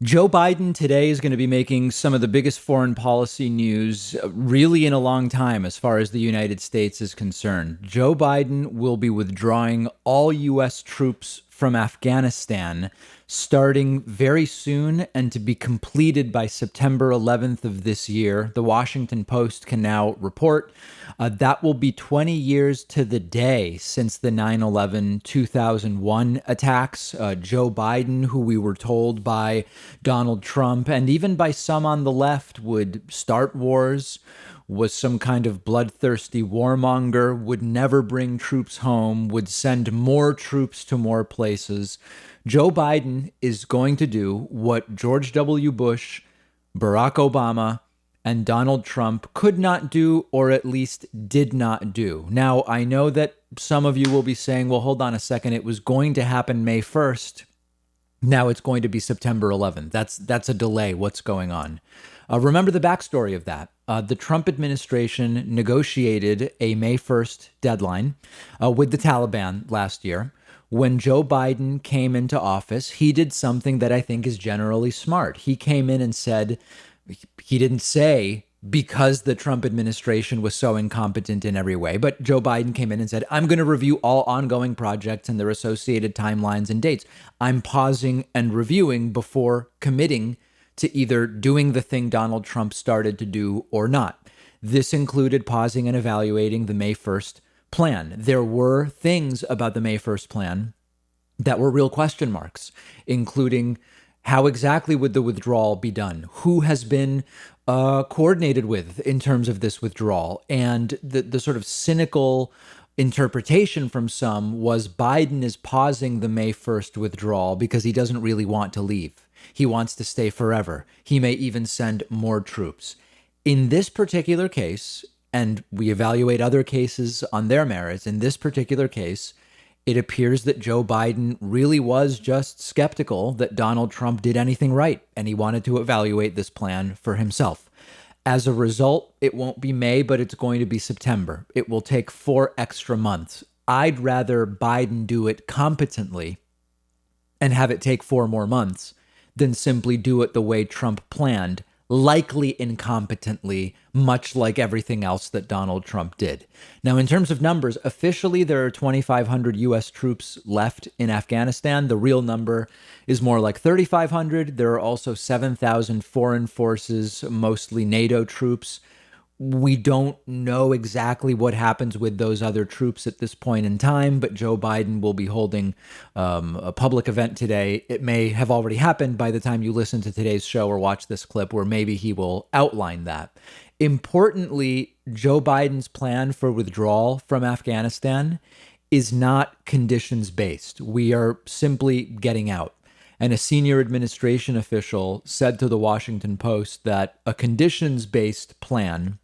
Joe Biden today is going to be making some of the biggest foreign policy news really in a long time as far as the United States is concerned. Joe Biden will be withdrawing all U.S. troops from Afghanistan starting very soon and to be completed by September 11th of this year. The Washington Post can now report that will be 20 years to the day since the 9/11 2001 attacks. Joe Biden, who we were told by Donald Trump and even by some on the left would start wars, was some kind of bloodthirsty warmonger, would never bring troops home, would send more troops to more places. Joe Biden is going to do what George W. Bush, Barack Obama, and Donald Trump could not do, or at least did not do. Now, I know that some of you will be saying, well, hold on a second, it was going to happen May 1st. Now it's going to be September 11th. That's a delay. What's going on? Remember the backstory of that. The Trump administration negotiated a May 1st deadline with the Taliban last year. When Joe Biden came into office, he did something that I think is generally smart. He came in and said, he didn't say because the Trump administration was so incompetent in every way. But Joe Biden came in and said, I'm going to review all ongoing projects and their associated timelines and dates. I'm pausing and reviewing before committing to either doing the thing Donald Trump started to do or not. This included pausing and evaluating the May 1st plan. There were things about the May 1st plan that were real question marks, including how exactly would the withdrawal be done? Who has been coordinated with in terms of this withdrawal? And the sort of cynical interpretation from some was Biden is pausing the May 1st withdrawal because he doesn't really want to leave. He wants to stay forever. He may even send more troops. In this particular case, and we evaluate other cases on their merits, in this particular case, it appears that Joe Biden really was just skeptical that Donald Trump did anything right, and he wanted to evaluate this plan for himself. As a result, it won't be May, but it's going to be September. It will take 4 extra months. I'd rather Biden do it competently and have it take 4 more months than simply do it the way Trump planned, likely incompetently, much like everything else that Donald Trump did. Now, in terms of numbers, officially there are 2,500 U.S. troops left in Afghanistan. The real number is more like 3,500. There are also 7,000 foreign forces, mostly NATO troops. We don't know exactly what happens with those other troops at this point in time, but Joe Biden will be holding a public event today. It may have already happened by the time you listen to today's show or watch this clip, where maybe he will outline that. Importantly, Joe Biden's plan for withdrawal from Afghanistan is not conditions-based. We are simply getting out. And a senior administration official said to the Washington Post that a conditions-based plan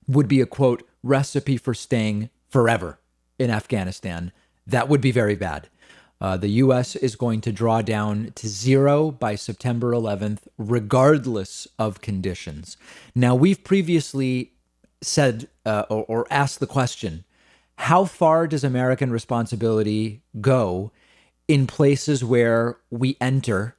would be a, quote, recipe for staying forever in Afghanistan. That would be very bad. The U.S. is going to draw down to 0 by September 11th, regardless of conditions. Now, we've previously said or asked the question, how far does American responsibility go in places where we enter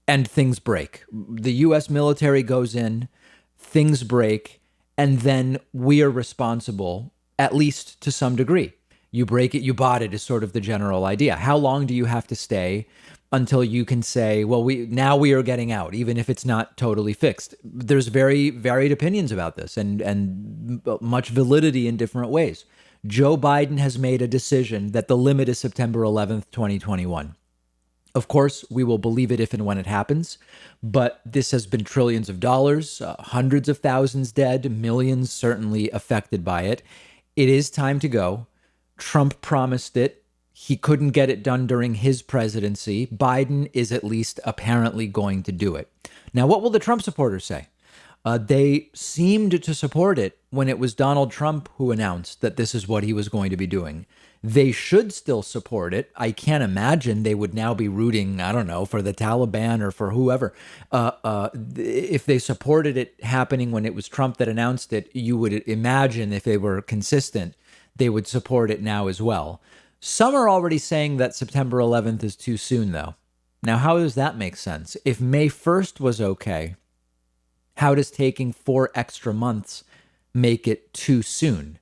and things break? The U.S. military goes in, things break, and then we are responsible, at least to some degree. You break it, you bought it is sort of the general idea. How long do you have to stay until you can say, well, we are getting out, even if it's not totally fixed? There's very varied opinions about this and much validity in different ways. Joe Biden has made a decision that the limit is September 11th, 2021. Of course, we will believe it if and when it happens, but this has been trillions of dollars, hundreds of thousands dead, millions certainly affected by it. It is time to go. Trump promised it. He couldn't get it done during his presidency. Biden is at least apparently going to do it. Now, what will the Trump supporters say? They seemed to support it when it was Donald Trump who announced that this is what he was going to be doing. They should still support it. I can't imagine they would now be rooting, I don't know, for the Taliban or for whoever. If they supported it happening when it was Trump that announced it, you would imagine if they were consistent, they would support it now as well. Some are already saying that September 11th is too soon, though. Now, how does that make sense? If May 1st was okay, how does taking 4 extra months make it too soon?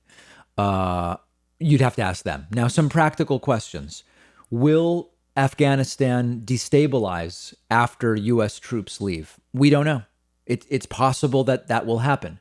You'd have to ask them. Now, some practical questions. Will Afghanistan destabilize after U.S. troops leave? We don't know. It's possible that that will happen.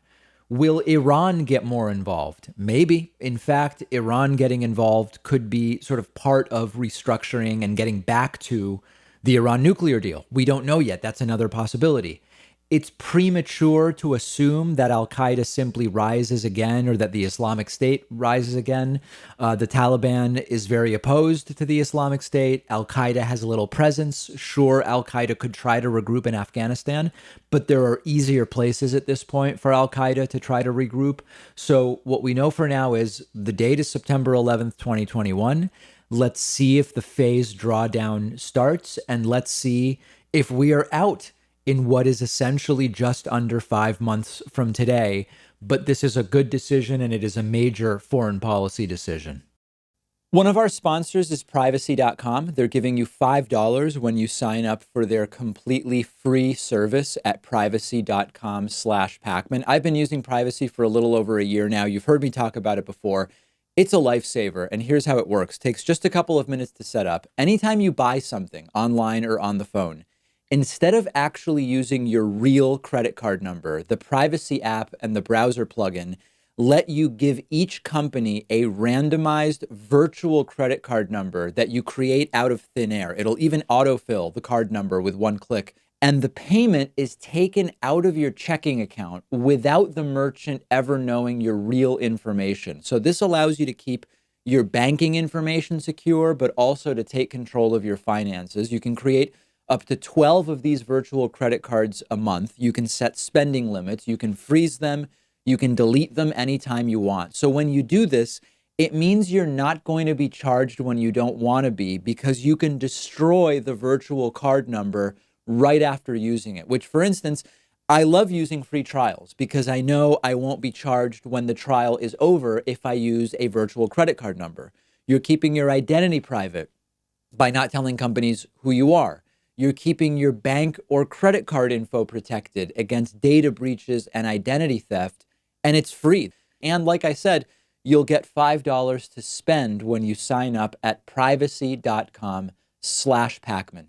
Will Iran get more involved? Maybe. In fact, Iran getting involved could be sort of part of restructuring and getting back to the Iran nuclear deal. We don't know yet. That's another possibility. It's premature to assume that Al Qaeda simply rises again or that the Islamic State rises again. The Taliban is very opposed to the Islamic State. Al Qaeda has a little presence. Sure, Al Qaeda could try to regroup in Afghanistan, but there are easier places at this point for Al Qaeda to try to regroup. So, what we know for now is the date is September 11th, 2021. Let's see if the phase drawdown starts, and let's see if we are out in what is essentially just under 5 months from today. But this is a good decision, and it is a major foreign policy decision. One of our sponsors is privacy.com. They're giving you $5 when you sign up for their completely free service at privacy.com/Pakman. I've been using Privacy for a little over a year now. You've heard me talk about it before. It's a lifesaver, and here's how it works. It takes just a couple of minutes to set up. Anytime you buy something online or on the phone, instead of actually using your real credit card number, the Privacy app and the browser plugin let you give each company a randomized virtual credit card number that you create out of thin air. It'll even autofill the card number with one click. And the payment is taken out of your checking account without the merchant ever knowing your real information. So this allows you to keep your banking information secure, but also to take control of your finances. You can create up to 12 of these virtual credit cards a month. You can set spending limits. You can freeze them. You can delete them anytime you want. So when you do this, it means you're not going to be charged when you don't want to be, because you can destroy the virtual card number right after using it, which, for instance, I love using free trials because I know I won't be charged when the trial is over if I use a virtual credit card number. You're keeping your identity private by not telling companies who you are. You're keeping your bank or credit card info protected against data breaches and identity theft, and it's free. And like I said, you'll get $5 to spend when you sign up at privacy.com/Pakman.